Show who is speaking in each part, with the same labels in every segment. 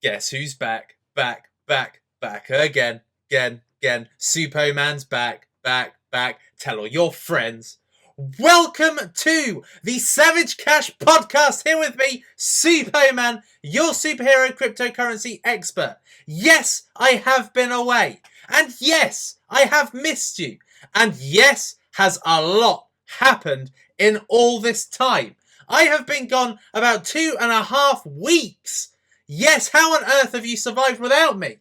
Speaker 1: Guess who's back? Back again. Suppoman's back. Tell all your friends. Welcome to the Savage Cash podcast. Here with me, Suppoman, your superhero cryptocurrency expert. Yes, I have been away. And yes, I have missed you. And yes, has a lot happened in all this time. I have been gone about 2.5 weeks. Yes, how on earth have you survived without me?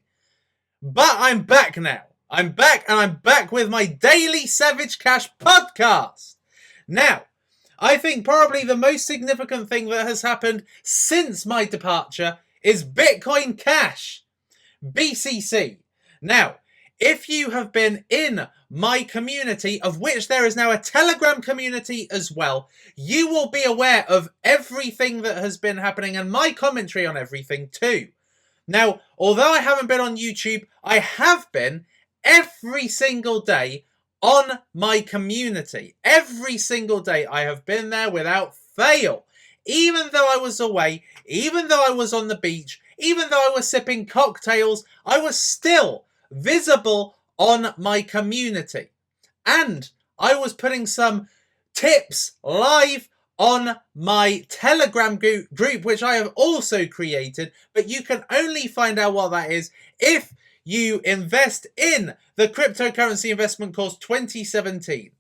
Speaker 1: But I'm back now. I'm back, and I'm back with my daily Savage Cash podcast. Now, I think probably the most significant thing that has happened since my departure is Bitcoin Cash, BCC. Now, if you have been in my community, of which there is now a Telegram community as well, you will be aware of everything that has been happening and my commentary on everything too. Now, although I haven't been on YouTube, I have been every single day on my community. Every single day I have been there without fail. Even though I was away, even though I was on the beach, even though I was sipping cocktails, I was still visible on my community. And I was putting some tips live on my Telegram group, which I have also created, but you can only find out what that is if you invest in the Cryptocurrency Investment Course 2017.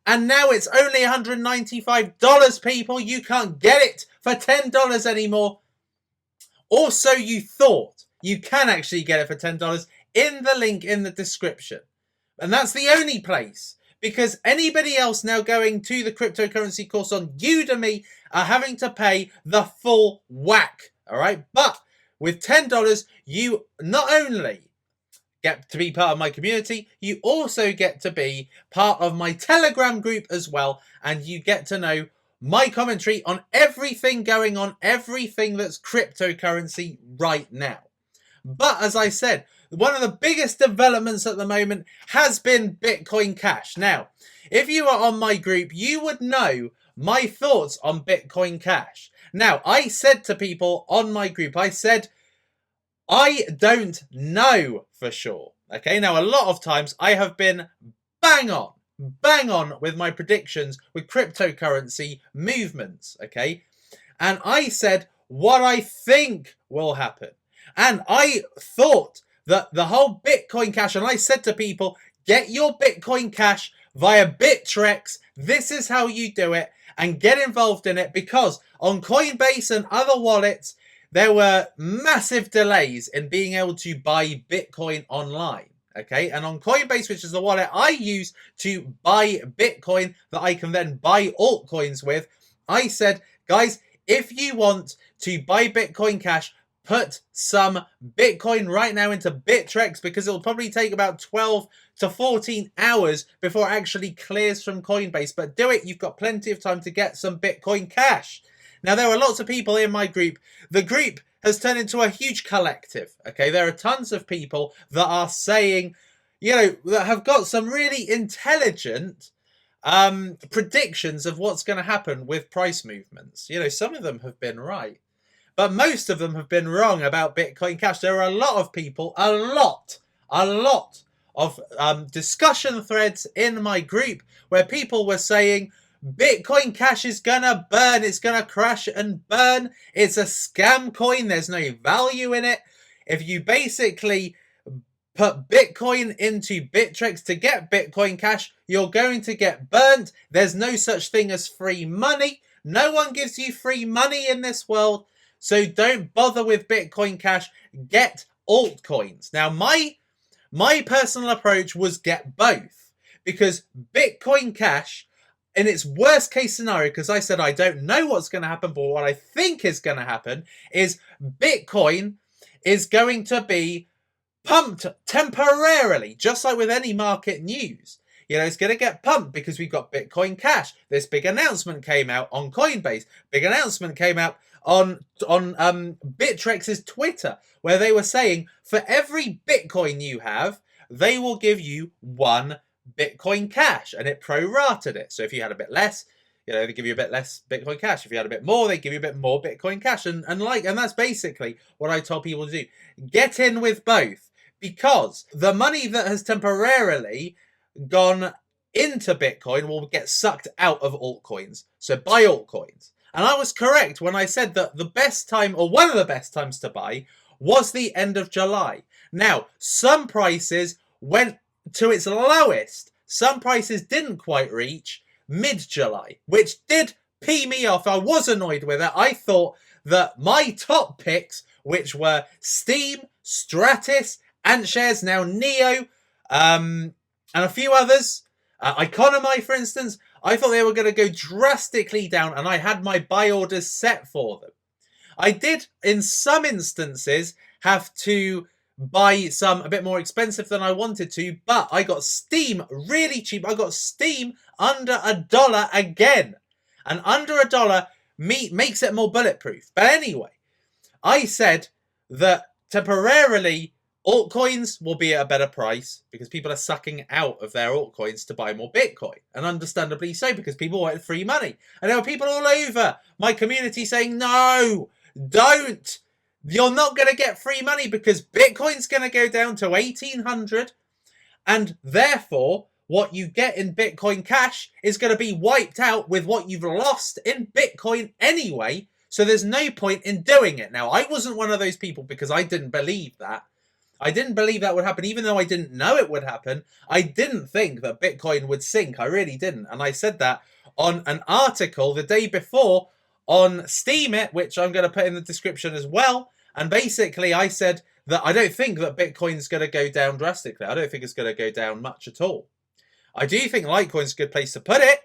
Speaker 1: And now it's only $195, people. You can't get it for $10 anymore. Or so you thought. You can actually get it for $10 in the link in the description. And that's the only place, because anybody else now going to the cryptocurrency course on Udemy are having to pay the full whack. All right. But with $10, you not only get to be part of my community, you also get to be part of my Telegram group as well. And you get to know my commentary on everything going on, everything that's cryptocurrency right now. But as I said, one of the biggest developments at the moment has been Bitcoin Cash. Now, if you are on my group, you would know my thoughts on Bitcoin Cash. Now, I said to people on my group, I said, I don't know for sure. Okay, now a lot of times I have been bang on with my predictions with cryptocurrency movements. Okay, and I said what I think will happen. And I thought that the whole Bitcoin Cash, and I said to people, get your Bitcoin Cash via Bittrex. This is how you do it, and get involved in it, because on Coinbase and other wallets, there were massive delays in being able to buy Bitcoin online. Okay, and on Coinbase, which is the wallet I use to buy Bitcoin that I can then buy altcoins with, I said, guys, if you want to buy Bitcoin Cash, put some Bitcoin right now into Bittrex, because it'll probably take about 12 to 14 hours before it actually clears from Coinbase. But do it. You've got plenty of time to get some Bitcoin Cash. Now, there are lots of people in my group. The group has turned into a huge collective. Okay, there are tons of people that are saying, that have got some really intelligent predictions of what's going to happen with price movements. Some of them have been right, but most of them have been wrong about Bitcoin Cash. There are a lot of people, a lot of discussion threads in my group where people were saying Bitcoin Cash is gonna burn, it's gonna crash and burn, it's a scam coin, there's no value in it. If you basically put Bitcoin into Bittrex to get Bitcoin Cash, you're going to get burnt. There's no such thing as free money. No one gives you free money in this world. So don't bother with Bitcoin Cash. Get altcoins. Now, my personal approach was get both, because Bitcoin Cash, in its worst case scenario, because I said I don't know what's going to happen, but what I think is going to happen is Bitcoin is going to be pumped temporarily, just like with any market news. It's going to get pumped because we've got Bitcoin Cash. This big announcement came out on Coinbase. Big announcement came out on Bittrex's Twitter, where they were saying for every Bitcoin you have, they will give you 1 Bitcoin Cash, and it prorated it. So if you had a bit less, they give you a bit less Bitcoin Cash. If you had a bit more, they give you a bit more Bitcoin Cash. And that's basically what I told people to do. Get in with both, because the money that has temporarily gone into Bitcoin will get sucked out of altcoins. So buy altcoins. And I was correct when I said that the best time, or one of the best times to buy, was the end of July. Now, some prices went to its lowest. Some prices didn't quite reach mid-July, which did pee me off. I was annoyed with it. I thought that my top picks, which were Steam, Stratis, AntShares, now Neo, and a few others, Economy, for instance, I thought they were going to go drastically down, and I had my buy orders set for them. I did, in some instances, have to buy some a bit more expensive than I wanted to, but I got Steam really cheap. I got Steam under $1 again. And under $1 makes it more bulletproof. But anyway, I said that temporarily altcoins will be at a better price because people are sucking out of their altcoins to buy more Bitcoin. And understandably so, because people wanted free money. And there were people all over my community saying, no, don't. You're not going to get free money because Bitcoin's going to go down to 1,800. And therefore, what you get in Bitcoin Cash is going to be wiped out with what you've lost in Bitcoin anyway. So there's no point in doing it. Now, I wasn't one of those people because I didn't believe that. I didn't believe that would happen, even though I didn't know it would happen. I didn't think that Bitcoin would sink. I really didn't. And I said that on an article the day before on Steam It, which I'm going to put in the description as well. And basically I said that I don't think that Bitcoin's going to go down drastically. I don't think it's going to go down much at all. I do think Litecoin's a good place to put it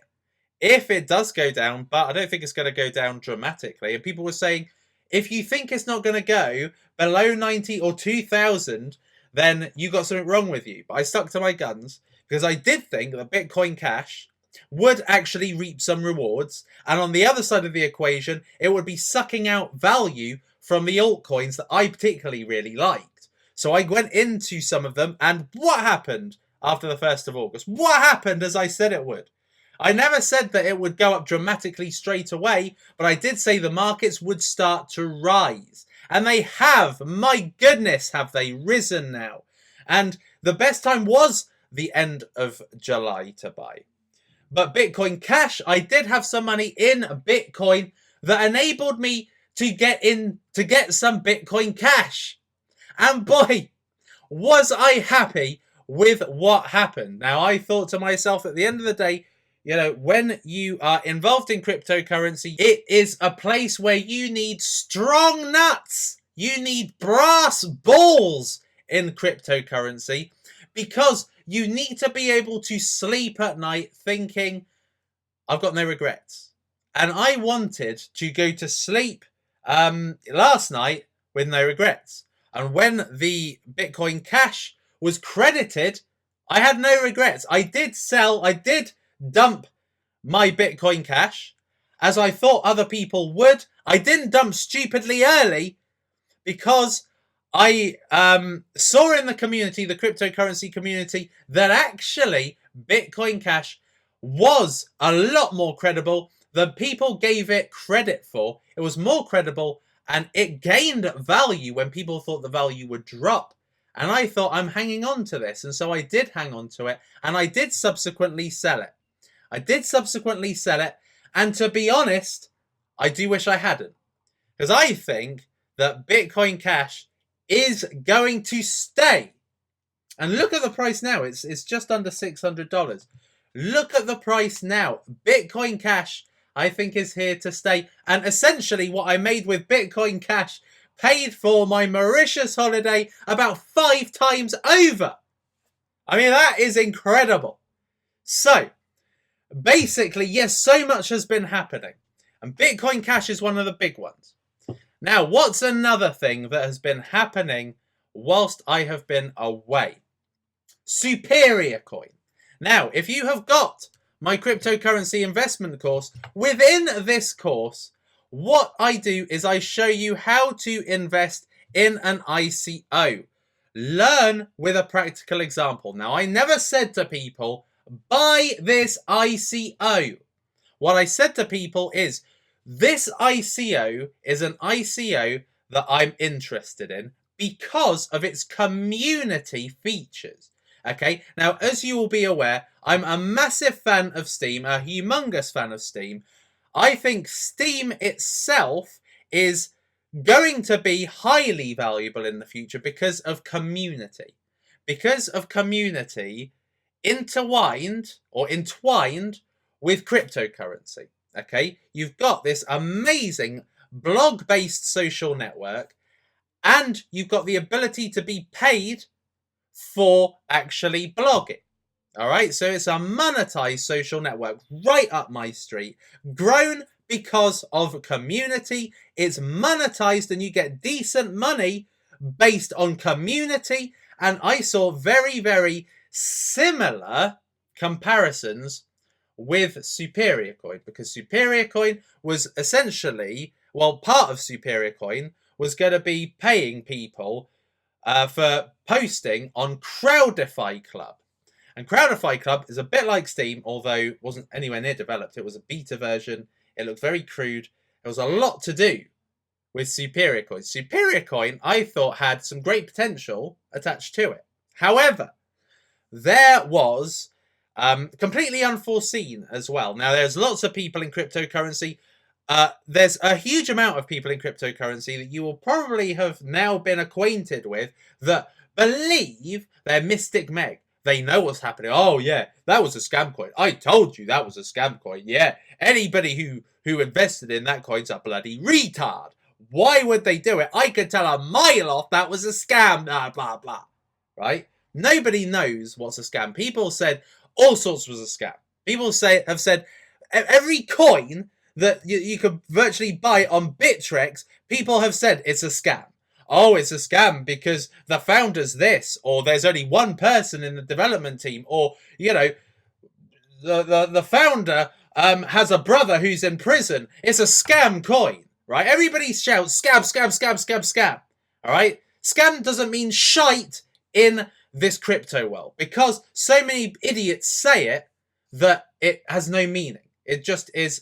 Speaker 1: if it does go down, but I don't think it's going to go down dramatically. And people were saying, if you think it's not going to go below 90 or 2,000, then you got something wrong with you. But I stuck to my guns because I did think that Bitcoin Cash would actually reap some rewards. And on the other side of the equation, it would be sucking out value from the altcoins that I particularly really liked. So I went into some of them, and what happened after the 1st of August? What happened as I said it would? I never said that it would go up dramatically straight away, but I did say the markets would start to rise. And they have. My goodness, have they risen now. And the best time was the end of July to buy. But Bitcoin Cash, I did have some money in Bitcoin that enabled me to get some Bitcoin Cash. And boy, was I happy with what happened. Now, I thought to myself at the end of the day, when you are involved in cryptocurrency, it is a place where you need strong nuts. You need brass balls in cryptocurrency because you need to be able to sleep at night thinking, I've got no regrets. And I wanted to go to sleep last night with no regrets. And when the Bitcoin Cash was credited, I had no regrets. I did dump my Bitcoin Cash, as I thought other people would. I didn't dump stupidly early because I saw in the community, the cryptocurrency community, that actually Bitcoin Cash was a lot more credible than people gave it credit for. It was more credible and it gained value when people thought the value would drop. And I thought, I'm hanging on to this. And so I did hang on to it, and I did subsequently sell it. And to be honest, I do wish I hadn't. Because I think that Bitcoin Cash is going to stay. And look at the price now. It's just under $600. Look at the price now. Bitcoin Cash, I think, is here to stay. And essentially what I made with Bitcoin Cash paid for my Mauritius holiday about 5 times over. I mean, that is incredible. So, basically, yes, so much has been happening. And Bitcoin Cash is one of the big ones. Now, what's another thing that has been happening whilst I have been away? Superior Coin. Now, if you have got my cryptocurrency investment course, within this course, what I do is I show you how to invest in an ICO. Learn with a practical example. Now, I never said to people, buy this ICO. what I said to people is, this ICO is an ICO that I'm interested in because of its community features. Okay, now as you will be aware, I'm a massive fan of Steam, a humongous fan of Steam. I think Steam itself is going to be highly valuable in the future because of community. Because of community entwined with cryptocurrency. Okay, you've got this amazing blog-based social network, and you've got the ability to be paid for actually blogging. All right, so it's a monetized social network right up my street, grown because of community. It's monetized and you get decent money based on community. And I saw very, very similar comparisons with Superior Coin, because Superior Coin was essentially, well, part of Superior Coin was going to be paying people for posting on Crowdify Club. And Crowdify Club is a bit like Steam, although it wasn't anywhere near developed. It was a beta version. It looked very crude. There was a lot to do with Superior Coin. Superior Coin, I thought, had some great potential attached to it. However, there was completely unforeseen as well. Now, there's lots of people in cryptocurrency. There's a huge amount of people in cryptocurrency that you will probably have now been acquainted with that believe they're Mystic Meg. They know what's happening. Oh, yeah, that was a scam coin. I told you that was a scam coin. Yeah, anybody who invested in that coin's a bloody retard. Why would they do it? I could tell a mile off that was a scam. Blah, blah, blah. Right? Nobody knows what's a scam. People said all sorts was a scam. People have said every coin that you could virtually buy on Bittrex, people have said it's a scam. Oh, it's a scam because the founder's this, or there's only one person in the development team, or, you know, the founder has a brother who's in prison. It's a scam coin, right? Everybody shouts scam, scam, scam, scam, scam. All right? Scam doesn't mean shite in this crypto world because so many idiots say it that it has no meaning. It just is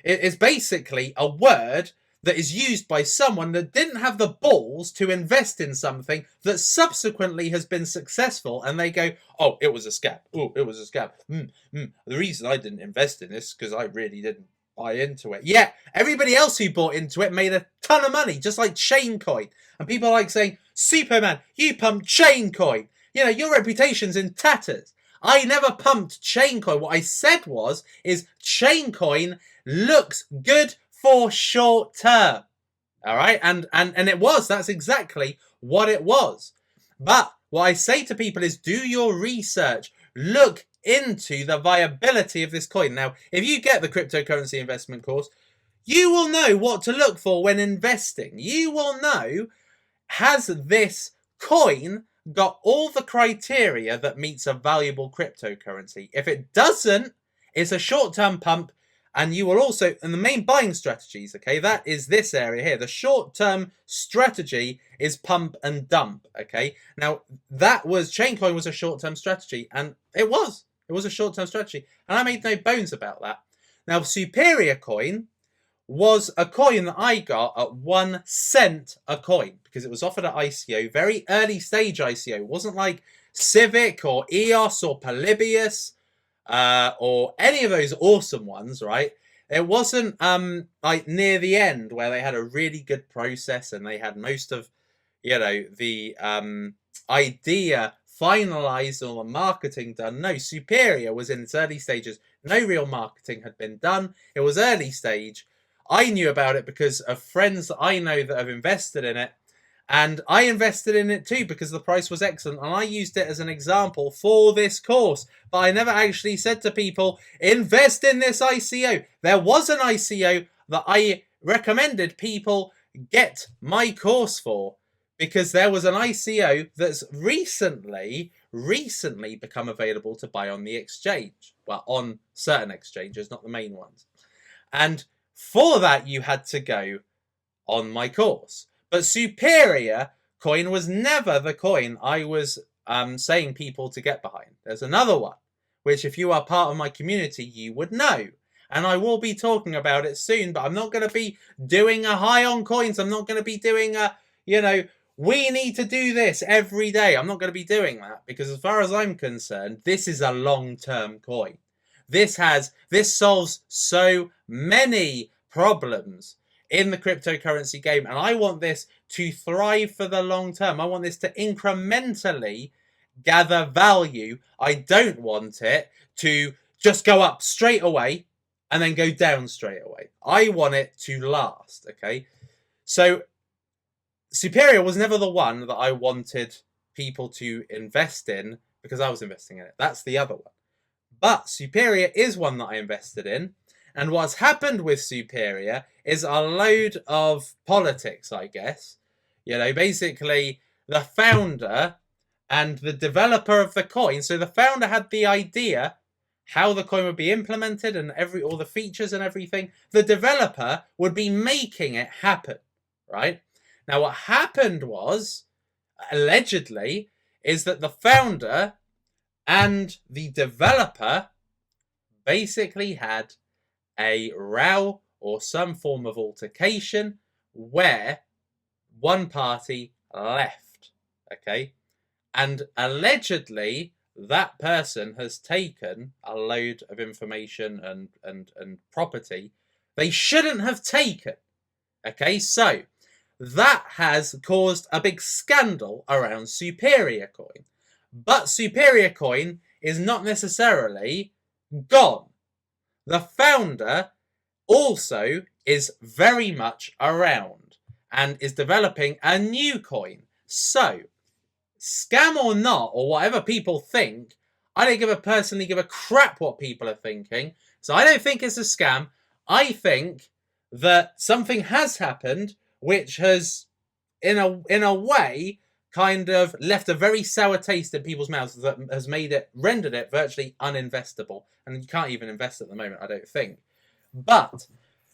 Speaker 1: it's basically a word that is used by someone that didn't have the balls to invest in something that subsequently has been successful, and they go, oh, it was a scam. Oh, it was a scam. The reason I didn't invest in this because I really didn't buy into it. Yeah, everybody else who bought into it made a ton of money, just like Chaincoin. And people like saying, Superman, you pumped Chaincoin. You know, your reputation's in tatters. I never pumped Chaincoin. What I said is Chaincoin looks good for short term. All right. And it was. That's exactly what it was. But what I say to people is do your research. Look into the viability of this coin. Now, if you get the cryptocurrency investment course, you will know what to look for when investing. You will know, has this coin got all the criteria that meets a valuable cryptocurrency? If it doesn't, it's a short-term pump. And you will also, and the main buying strategies, okay, that is this area here. The short-term strategy is pump and dump, okay? Now, Chaincoin was a short-term strategy, and it was a short-term strategy. And I made no bones about that. Now, Superior Coin was a coin that I got at 1 cent a coin because it was offered at ICO, very early stage ICO. It wasn't like Civic or EOS or Polybius or any of those awesome ones, right? It wasn't like near the end where they had a really good process and they had most of, you know, the idea finalized or the marketing done. No, Superior was in its early stages. No real marketing had been done. It was early stage. I knew about it because of friends that I know that have invested in it. And I invested in it too because the price was excellent. And I used it as an example for this course. But I never actually said to people, invest in this ICO. There was an ICO that I recommended people get my course for. Because there was an ICO that's recently become available to buy on the exchange. Well, on certain exchanges, not the main ones. And for that, you had to go on my course. But Superior Coin was never the coin I was saying people to get behind. There's another one, which if you are part of my community, you would know. and I will be talking about it soon, but I'm not going to be doing a high on coins. I'm not going to be doing a, we need to do this every day. I'm not going to be doing that, because as far as I'm concerned, this is a long-term coin. This solves so many problems in the cryptocurrency game, and I want this to thrive for the long term. I want this to incrementally gather value. I don't want it to just go up straight away and then go down straight away. I want it to last, okay? So Superior was never the one that I wanted people to invest in because I was investing in it. That's the other one. But Superior is one that I invested in. And what's happened with Superior is a load of politics, I guess. Basically the founder and the developer of the coin. So the founder had the idea how the coin would be implemented and all the features and everything. The developer would be making it happen, right? Now, what happened was, allegedly, is that the founder and the developer basically had a row or some form of altercation where one party left, okay? And allegedly, that person has taken a load of information and property they shouldn't have taken, okay? So that has caused a big scandal around Superior Coin. But Superior Coin is not necessarily gone. The founder also is very much around and is developing a new coin. So, scam or not, or whatever people think, I don't personally give a crap what people are thinking. So I don't think it's a scam. I think that something has happened which has, in a way, kind of left a very sour taste in people's mouths that has rendered it virtually uninvestable. And you can't even invest at the moment, I don't think. But,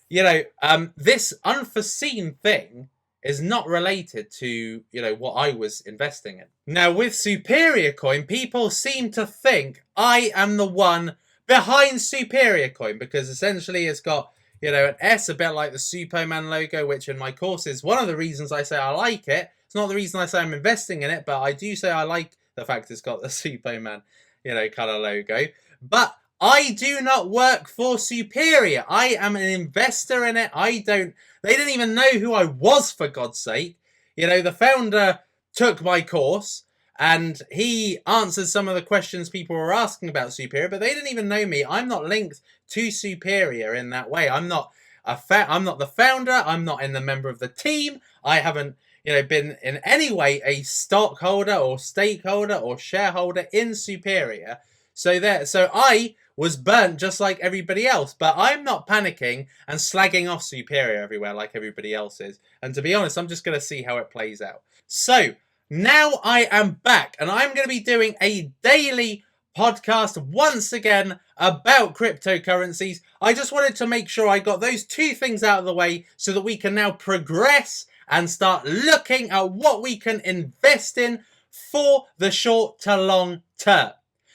Speaker 1: this unforeseen thing is not related to, what I was investing in. Now, with Superior Coin, people seem to think I am the one behind Superior Coin, because essentially it's got, an S, a bit like the Suppoman logo, which in my course is one of the reasons I say I like it. It's not the reason I say I'm investing in it, but I do say I like the fact it's got the Suppoman, kind of logo. But I do not work for Superior. I am an investor in it. They didn't even know who I was, for God's sake. The founder took my course and he answered some of the questions people were asking about Superior, but they didn't even know me. I'm not linked to Superior in that way. I'm not the founder. I'm not in the member of the team. I haven't, been in any way a stockholder or stakeholder or shareholder in Superior. So I was burnt just like everybody else, but I'm not panicking and slagging off Superior everywhere like everybody else is. And to be honest, I'm just going to see how it plays out. So now I am back, and I'm going to be doing a daily podcast once again about cryptocurrencies. I just wanted to make sure I got those two things out of the way so that we can now progress and start looking at what we can invest in for the short to long term.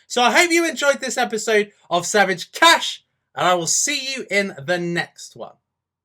Speaker 1: So I hope you enjoyed this episode of Savage Cash, and I will see you in the next one.